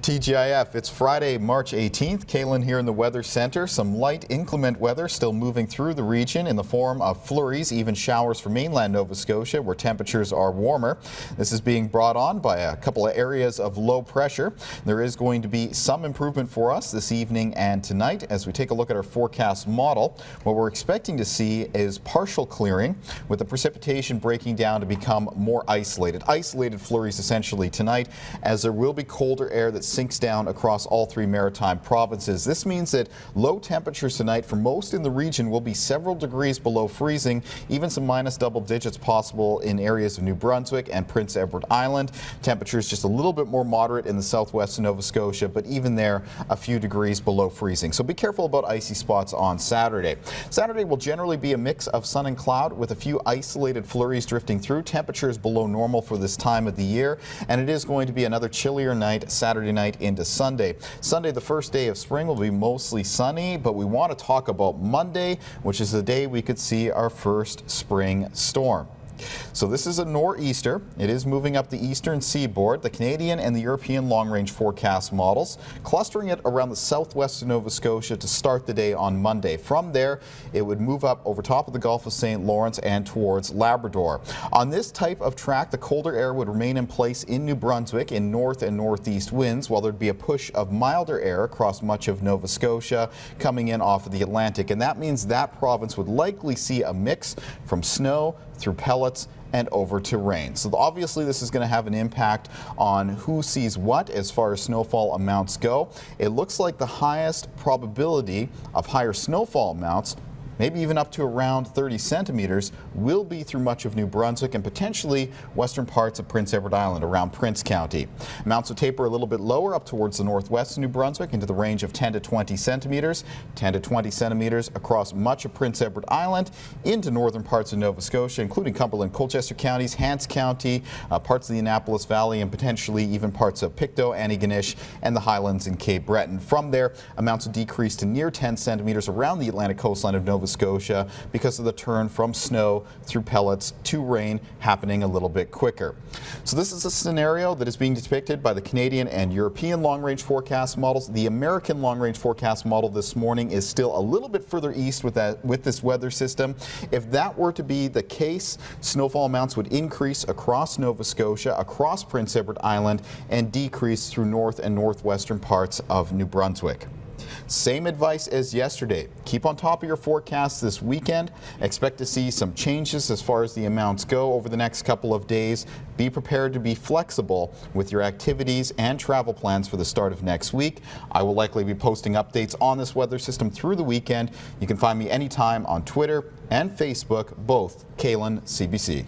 TGIF, it's Friday, March 18th. Kalin here in the Weather Center. Some light inclement weather still moving through the region in the form of flurries, even showers for mainland Nova Scotia where temperatures are warmer. This is being brought on by a couple of areas of low pressure. There is going to be some improvement for us this evening and tonight. As we take a look at our forecast model, what we're expecting to see is partial clearing with the precipitation breaking down to become more isolated. Isolated flurries essentially tonight, as there will be colder air that sinks down across all three maritime provinces. This means that low temperatures tonight for most in the region will be several degrees below freezing, even some minus double digits possible in areas of New Brunswick and Prince Edward Island. Temperatures just a little bit more moderate in the southwest of Nova Scotia, but even there a few degrees below freezing. So be careful about icy spots on Saturday. Saturday will generally be a mix of sun and cloud with a few isolated flurries drifting through. Temperatures below normal for this time of the year, and it is going to be another chillier night Saturday night into Sunday. Sunday, the first day of spring, will be mostly sunny, but we want to talk about Monday, which is the day we could see our first spring storm. So this is a nor'easter. It is moving up the eastern seaboard. The Canadian and the European long-range forecast models clustering it around the southwest of Nova Scotia to start the day on Monday. From there, it would move up over top of the Gulf of St. Lawrence and towards Labrador. On this type of track, the colder air would remain in place in New Brunswick in north and northeast winds, while there'd be a push of milder air across much of Nova Scotia coming in off of the Atlantic. And that means that province would likely see a mix from snow through pellets and over to rain. So obviously this is going to have an impact on who sees what as far as snowfall amounts go. It looks like the highest probability of higher snowfall amounts, maybe even up to around 30 centimeters, will be through much of New Brunswick and potentially western parts of Prince Edward Island around Prince County. Amounts will taper a little bit lower up towards the northwest of New Brunswick into the range of 10 to 20 centimeters, 10 to 20 centimeters across much of Prince Edward Island into northern parts of Nova Scotia, including Cumberland, Colchester counties, Hants County, parts of the Annapolis Valley, and potentially even parts of Pictou, Antigonish, and the Highlands in Cape Breton. From there, amounts will decrease to near 10 centimeters around the Atlantic coastline of Nova Scotia because of the turn from snow through pellets to rain happening a little bit quicker. So this is a scenario that is being depicted by the Canadian and European long-range forecast models. The American long-range forecast model this morning is still a little bit further east with this weather system. If that were to be the case, snowfall amounts would increase across Nova Scotia, across Prince Edward Island, and decrease through north and northwestern parts of New Brunswick. Same advice as yesterday. Keep on top of your forecasts this weekend. Expect to see some changes as far as the amounts go over the next couple of days. Be prepared to be flexible with your activities and travel plans for the start of next week. I will likely be posting updates on this weather system through the weekend. You can find me anytime on Twitter and Facebook, both Kalin CBC.